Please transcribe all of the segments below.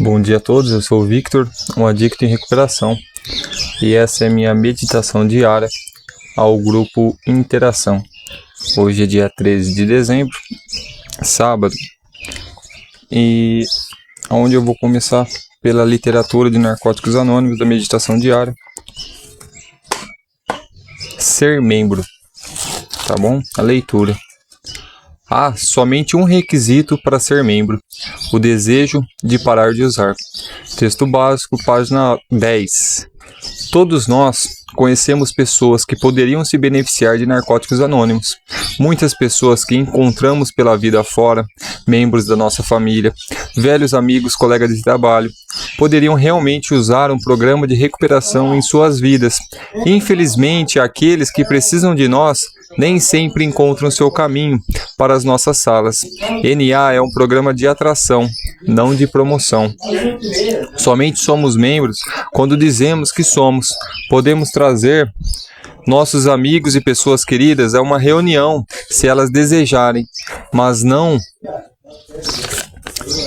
Bom dia a todos, eu sou o Victor, um adicto em recuperação, e essa é minha meditação diária ao grupo Interação. Hoje é dia 13 de dezembro, sábado, e onde eu vou começar pela literatura de Narcóticos Anônimos da meditação diária. Ser membro, tá bom? A leitura. Há somente um requisito para ser membro: o desejo de parar de usar. Texto básico, página 10. Todos nós conhecemos pessoas que poderiam se beneficiar de narcóticos anônimos. Muitas pessoas que encontramos pela vida fora, membros da nossa família, velhos amigos, colegas de trabalho, poderiam realmente usar um programa de recuperação em suas vidas. Infelizmente, aqueles que precisam de nós nem sempre encontram seu caminho para as nossas salas. NA é um programa de atração, não de promoção. Somente somos membros quando dizemos que somos. Podemos trazer nossos amigos e pessoas queridas a uma reunião, se elas desejarem, mas não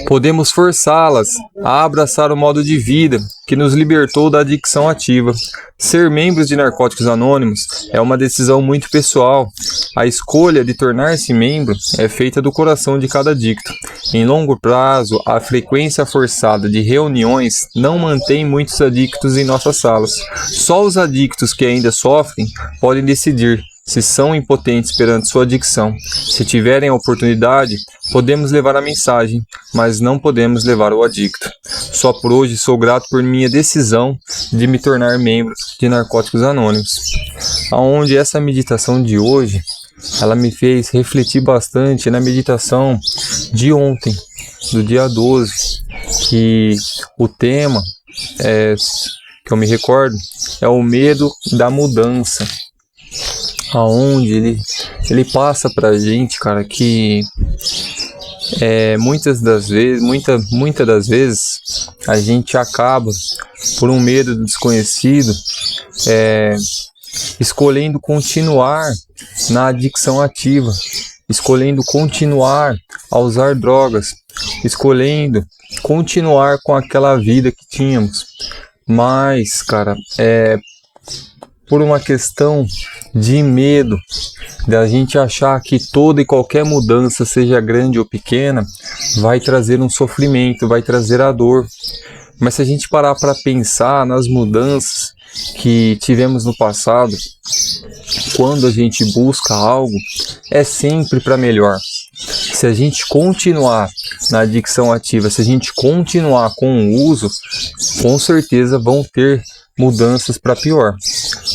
podemos forçá-las a abraçar o modo de vida que nos libertou da adicção ativa. Ser membros de Narcóticos Anônimos é uma decisão muito pessoal. A escolha de tornar-se membro é feita do coração de cada adicto. Em longo prazo, a frequência forçada de reuniões não mantém muitos adictos em nossas salas. Só os adictos que ainda sofrem podem decidir se são impotentes perante sua adicção. Se tiverem a oportunidade, podemos levar a mensagem, mas não podemos levar o adicto. Só por hoje sou grato por minha decisão de me tornar membro de Narcóticos Anônimos. Aonde essa meditação de hoje, ela me fez refletir bastante na meditação de ontem, do dia 12, que o tema, que eu me recordo, é o medo da mudança. Aonde ele passa pra gente, cara, que muitas das vezes a gente acaba, por um medo do desconhecido, escolhendo continuar na adicção ativa, escolhendo continuar a usar drogas, escolhendo continuar com aquela vida que tínhamos. Mas, cara, por uma questão de medo, da gente achar que toda e qualquer mudança, seja grande ou pequena, vai trazer um sofrimento, vai trazer a dor. Mas se a gente parar para pensar nas mudanças que tivemos no passado, quando a gente busca algo, é sempre para melhor. Se a gente continuar na adicção ativa, se a gente continuar com o uso, com certeza vão ter mudanças para pior.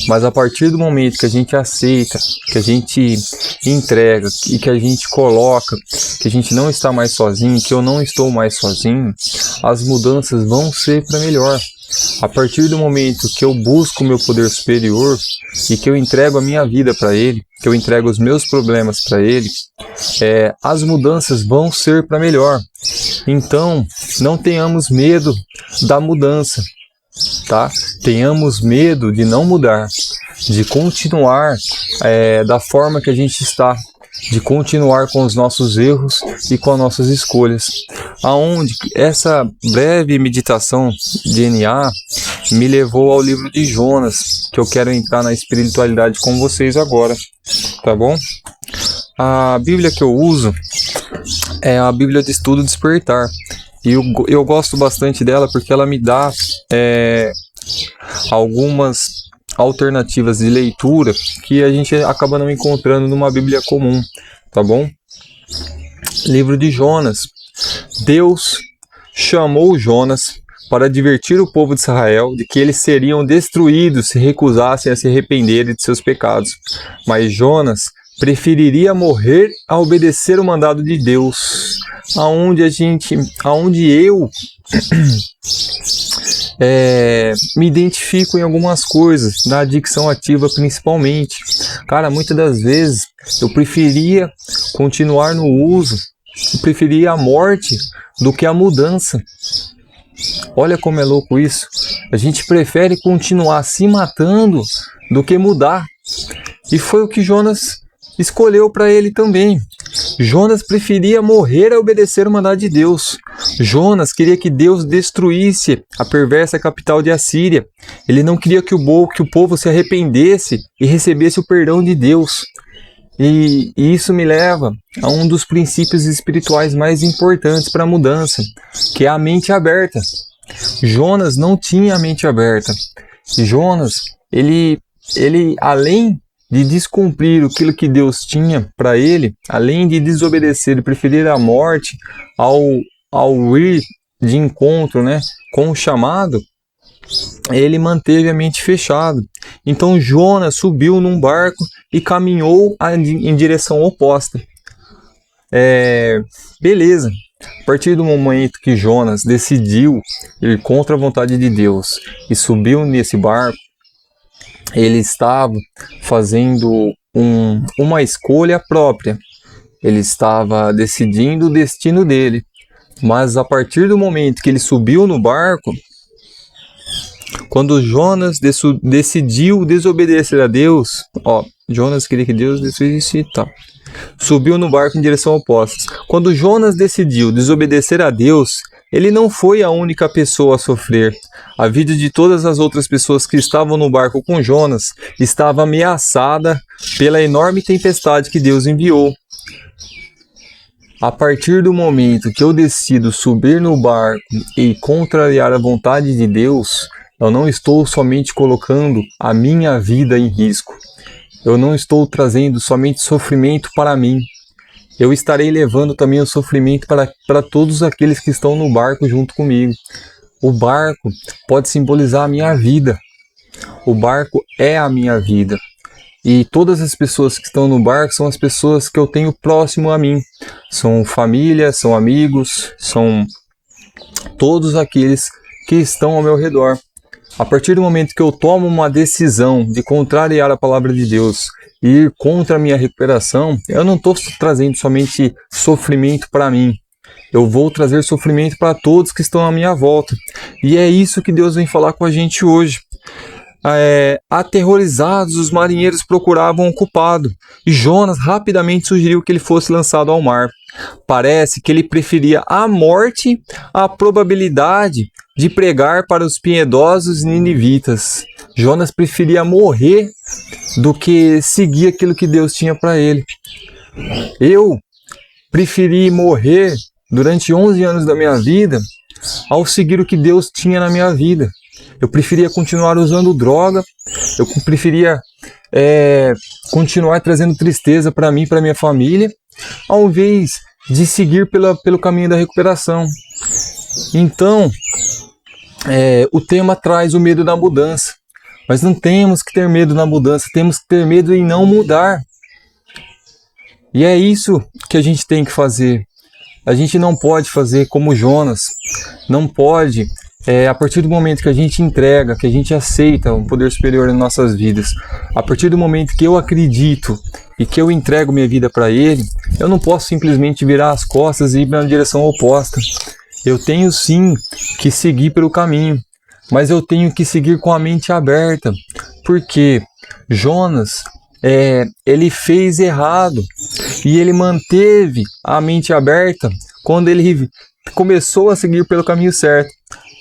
Mas a partir do momento que a gente aceita, que a gente entrega e que a gente coloca que a gente não está mais sozinho, que eu não estou mais sozinho, as mudanças vão ser para melhor. A partir do momento que eu busco o meu poder superior e que eu entrego a minha vida para ele, que eu entrego os meus problemas para ele, as mudanças vão ser para melhor. Então, não tenhamos medo da mudança, tá? Tenhamos medo de não mudar, de continuar da forma que a gente está, de continuar com os nossos erros e com as nossas escolhas. Aonde essa breve meditação de NA me levou ao livro de Jonas, que eu quero entrar na espiritualidade com vocês agora, tá bom? A Bíblia que eu uso é a Bíblia de Estudo Despertar. E eu gosto bastante dela porque ela me dá algumas alternativas de leitura que a gente acaba não encontrando numa Bíblia comum, tá bom? Livro de Jonas. Deus chamou Jonas para advertir o povo de Israel de que eles seriam destruídos se recusassem a se arrependerem de seus pecados. Mas Jonas preferiria morrer a obedecer o mandado de Deus. Aonde eu me identifico em algumas coisas, na adicção ativa principalmente. Cara, muitas das vezes eu preferia continuar no uso, eu preferia a morte do que a mudança. Olha como é louco isso. A gente prefere continuar se matando do que mudar. E foi o que Jonas escolheu para ele também. Jonas preferia morrer a obedecer o mandado de Deus. Jonas queria que Deus destruísse a perversa capital de Assíria. Ele não queria que o povo se arrependesse e recebesse o perdão de Deus. E isso me leva a um dos princípios espirituais mais importantes para a mudança, que é a mente aberta. Jonas não tinha a mente aberta. Jonas, ele além de descumprir aquilo que Deus tinha para ele, além de desobedecer e preferir a morte ao ir de encontro, com o chamado, ele manteve a mente fechada. Então Jonas subiu num barco e caminhou em direção oposta. Beleza. A partir do momento que Jonas decidiu ir contra a vontade de Deus e subiu nesse barco, ele estava fazendo uma escolha própria. Ele estava decidindo o destino dele. Mas a partir do momento que ele subiu no barco, quando Jonas decidiu desobedecer a Deus, Jonas queria que Deus destruísse e tal. Subiu no barco em direção oposta. Quando Jonas decidiu desobedecer a Deus, ele não foi a única pessoa a sofrer. A vida de todas as outras pessoas que estavam no barco com Jonas estava ameaçada pela enorme tempestade que Deus enviou. A partir do momento que eu decido subir no barco e contrariar a vontade de Deus, eu não estou somente colocando a minha vida em risco. Eu não estou trazendo somente sofrimento para mim. Eu estarei levando também o sofrimento para todos aqueles que estão no barco junto comigo. O barco pode simbolizar a minha vida. O barco é a minha vida. E todas as pessoas que estão no barco são as pessoas que eu tenho próximo a mim. São família, são amigos, são todos aqueles que estão ao meu redor. A partir do momento que eu tomo uma decisão de contrariar a palavra de Deus e ir contra a minha recuperação, eu não estou trazendo somente sofrimento para mim. Eu vou trazer sofrimento para todos que estão à minha volta. E é isso que Deus vem falar com a gente hoje. Aterrorizados, os marinheiros procuravam o culpado, e Jonas rapidamente sugeriu que ele fosse lançado ao mar. Parece que ele preferia a morte à probabilidade de pregar para os piedosos ninivitas. Jonas preferia morrer do que seguir aquilo que Deus tinha para ele. Eu preferi morrer durante 11 anos da minha vida ao seguir o que Deus tinha na minha vida. Eu preferia continuar usando droga, eu preferia continuar trazendo tristeza para mim, para minha família, ao invés de seguir pelo caminho da recuperação. Então, o tema traz o medo da mudança, mas não temos que ter medo na mudança, temos que ter medo em não mudar. E é isso que a gente tem que fazer. A gente não pode fazer como Jonas, não pode... a partir do momento que a gente entrega, que a gente aceita um poder superior nas nossas vidas, a partir do momento que eu acredito e que eu entrego minha vida para Ele, eu não posso simplesmente virar as costas e ir na direção oposta. Eu tenho sim que seguir pelo caminho, mas eu tenho que seguir com a mente aberta, porque Jonas, ele fez errado e ele manteve a mente aberta quando ele começou a seguir pelo caminho certo.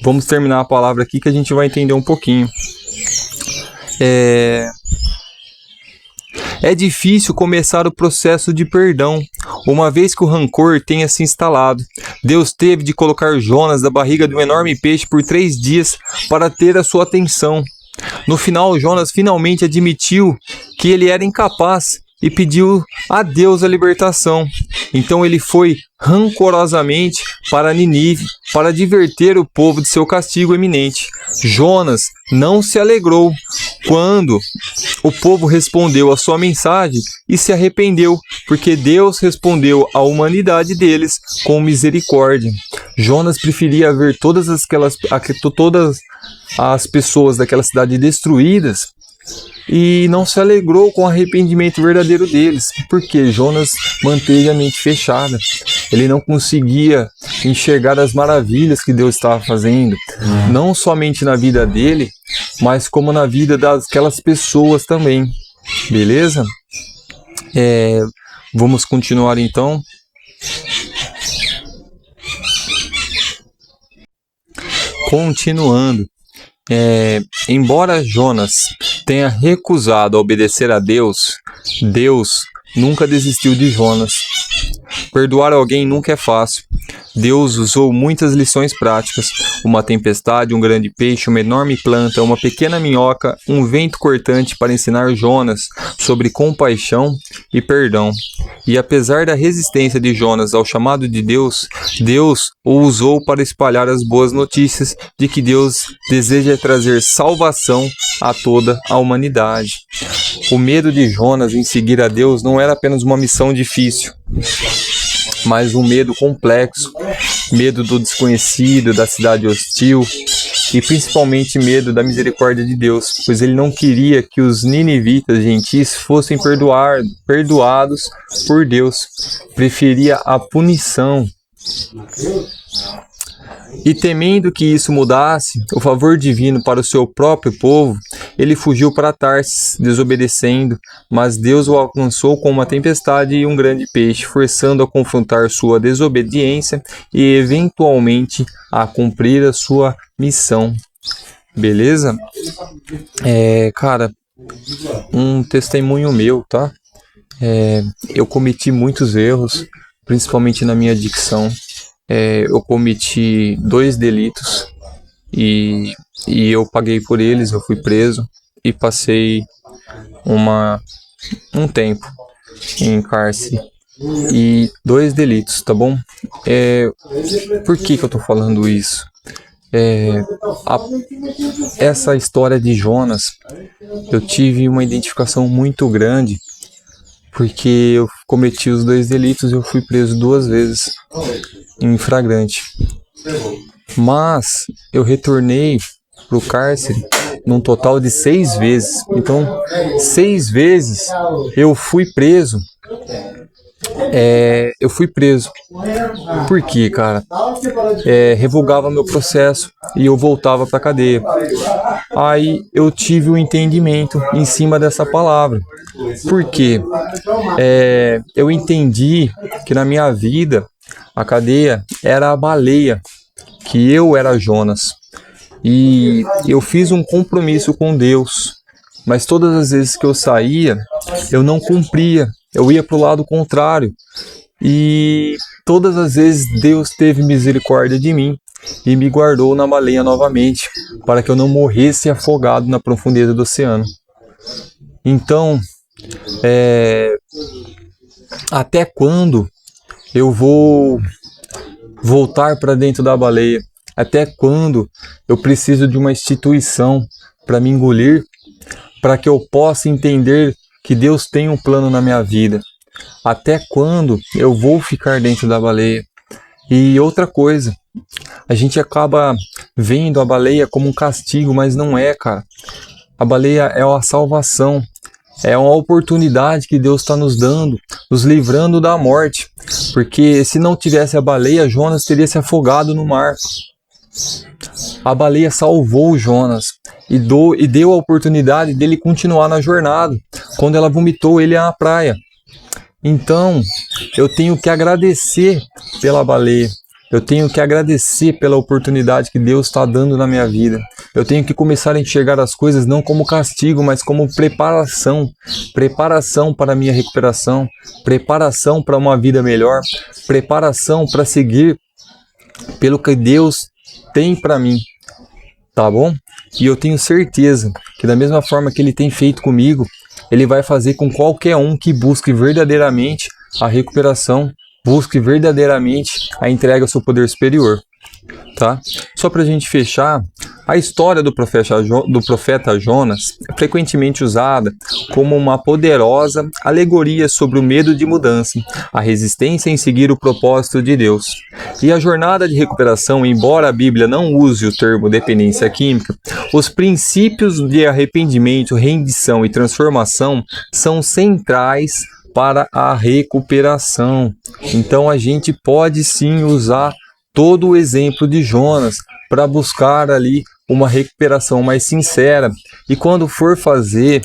Vamos terminar a palavra aqui que a gente vai entender um pouquinho. É difícil começar o processo de perdão, uma vez que o rancor tenha se instalado. Deus teve de colocar Jonas da barriga de um enorme peixe por 3 dias para ter a sua atenção. No final, Jonas finalmente admitiu que ele era incapaz e pediu a Deus a libertação. Então ele foi rancorosamente para Nínive para diverter o povo de seu castigo iminente. Jonas não se alegrou quando o povo respondeu à sua mensagem e se arrependeu, porque Deus respondeu à humanidade deles com misericórdia. Jonas preferia ver todas as pessoas daquela cidade destruídas e não se alegrou com o arrependimento verdadeiro deles, porque Jonas manteve a mente fechada. Ele não conseguia enxergar as maravilhas que Deus estava fazendo, não somente na vida dele, mas como na vida daquelas pessoas também. Beleza? Vamos continuar então. Continuando. Embora Jonas tenha recusado a obedecer a Deus, Deus nunca desistiu de Jonas. Perdoar alguém nunca é fácil. Deus usou muitas lições práticas: uma tempestade, um grande peixe, uma enorme planta, uma pequena minhoca, um vento cortante para ensinar Jonas sobre compaixão e perdão. E apesar da resistência de Jonas ao chamado de Deus, Deus o usou para espalhar as boas notícias de que Deus deseja trazer salvação a toda a humanidade. O medo de Jonas em seguir a Deus não era apenas uma missão difícil, mas um medo complexo, medo do desconhecido, da cidade hostil e principalmente medo da misericórdia de Deus, pois ele não queria que os ninivitas gentis fossem perdoados por Deus, preferia a punição. E temendo que isso mudasse o favor divino para o seu próprio povo, ele fugiu para Tarsis, desobedecendo, mas Deus o alcançou com uma tempestade e um grande peixe, forçando a confrontar sua desobediência e eventualmente a cumprir a sua missão. Beleza? Cara, um testemunho meu, tá? Eu cometi muitos erros, principalmente na minha dicção. Eu cometi 2 delitos e eu paguei por eles. Eu fui preso e passei um tempo em cárcere. E 2 delitos, tá bom? Por que eu tô falando isso? Essa história de Jonas, eu tive uma identificação muito grande, porque eu cometi os 2 delitos e eu fui preso 2 vezes em flagrante. Mas eu retornei pro cárcere num total de 6 vezes. Então, 6 vezes eu fui preso. Por quê, cara? Revogava meu processo e eu voltava pra cadeia. Aí eu tive um entendimento em cima dessa palavra. Por quê? Eu entendi que na minha vida a cadeia era a baleia, que eu era Jonas. E eu fiz um compromisso com Deus, mas todas as vezes que eu saía, eu não cumpria. Eu ia para o lado contrário. E todas as vezes Deus teve misericórdia de mim e me guardou na baleia novamente, para que eu não morresse afogado na profundeza do oceano. Então, até quando eu vou voltar para dentro da baleia? Até quando eu preciso de uma instituição para me engolir, para que eu possa entender que Deus tem um plano na minha vida? Até quando eu vou ficar dentro da baleia? E outra coisa, a gente acaba vendo a baleia como um castigo, mas não é, cara. A baleia é a salvação. É uma oportunidade que Deus está nos dando, nos livrando da morte. Porque se não tivesse a baleia, Jonas teria se afogado no mar. A baleia salvou Jonas e deu a oportunidade dele continuar na jornada, quando ela vomitou ele à praia. Então, eu tenho que agradecer pela baleia. Eu tenho que agradecer pela oportunidade que Deus está dando na minha vida. Eu tenho que começar a enxergar as coisas não como castigo, mas como preparação. Preparação para a minha recuperação. Preparação para uma vida melhor. Preparação para seguir pelo que Deus tem para mim. Tá bom? E eu tenho certeza que da mesma forma que Ele tem feito comigo, Ele vai fazer com qualquer um que busque verdadeiramente a recuperação, busque verdadeiramente a entrega ao seu poder superior. Tá? Só para a gente fechar, a história do profeta Jonas é frequentemente usada como uma poderosa alegoria sobre o medo de mudança, a resistência em seguir o propósito de Deus. E a jornada de recuperação, embora a Bíblia não use o termo dependência química, os princípios de arrependimento, rendição e transformação são centrais para a recuperação. Então a gente pode sim usar todo o exemplo de Jonas para buscar ali uma recuperação mais sincera. E quando for fazer,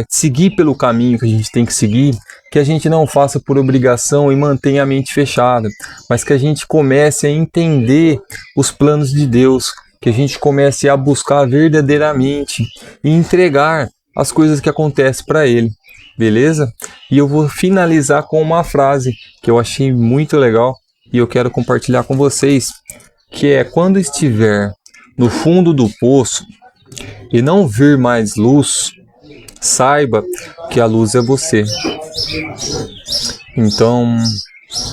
seguir pelo caminho que a gente tem que seguir, que a gente não faça por obrigação e mantenha a mente fechada, mas que a gente comece a entender os planos de Deus, que a gente comece a buscar verdadeiramente e entregar as coisas que acontecem para Ele, beleza? E eu vou finalizar com uma frase que eu achei muito legal e eu quero compartilhar com vocês, que é: quando estiver no fundo do poço e não vir mais luz, saiba que a luz é você. Então,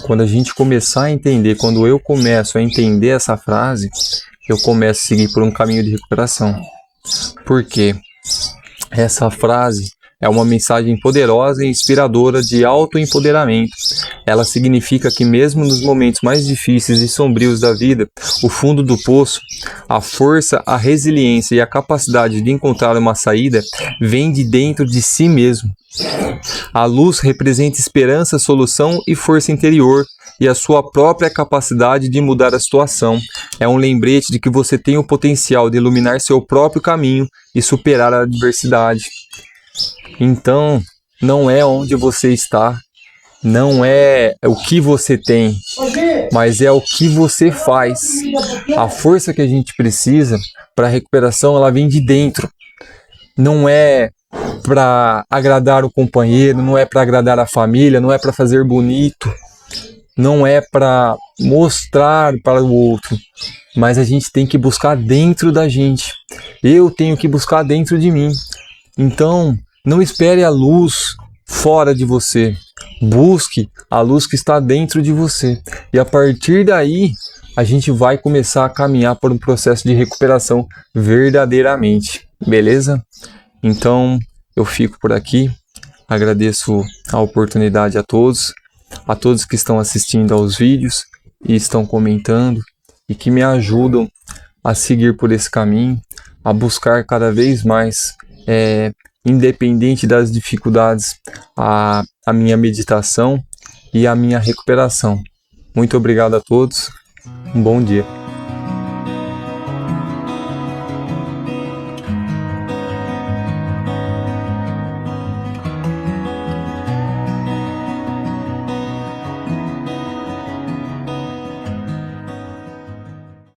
quando a gente começar a entender, quando eu começo a entender essa frase, eu começo a seguir por um caminho de recuperação. Por quê? Essa frase é uma mensagem poderosa e inspiradora de autoempoderamento. Ela significa que mesmo nos momentos mais difíceis e sombrios da vida, o fundo do poço, a força, a resiliência e a capacidade de encontrar uma saída vem de dentro de si mesmo. A luz representa esperança, solução e força interior, e a sua própria capacidade de mudar a situação. É um lembrete de que você tem o potencial de iluminar seu próprio caminho e superar a adversidade. Então, não é onde você está, não é o que você tem, mas é o que você faz. A força que a gente precisa para a recuperação, ela vem de dentro. Não é para agradar o companheiro, não é para agradar a família, não é para fazer bonito, não é para mostrar para o outro, mas a gente tem que buscar dentro da gente. Eu tenho que buscar dentro de mim. Então, não espere a luz fora de você. Busque a luz que está dentro de você. E a partir daí, a gente vai começar a caminhar por um processo de recuperação verdadeiramente. Beleza? Então, eu fico por aqui. Agradeço a oportunidade a todos que estão assistindo aos vídeos e estão comentando e que me ajudam a seguir por esse caminho, a buscar cada vez mais, independente das dificuldades, a minha meditação e a minha recuperação. Muito obrigado a todos. Um bom dia.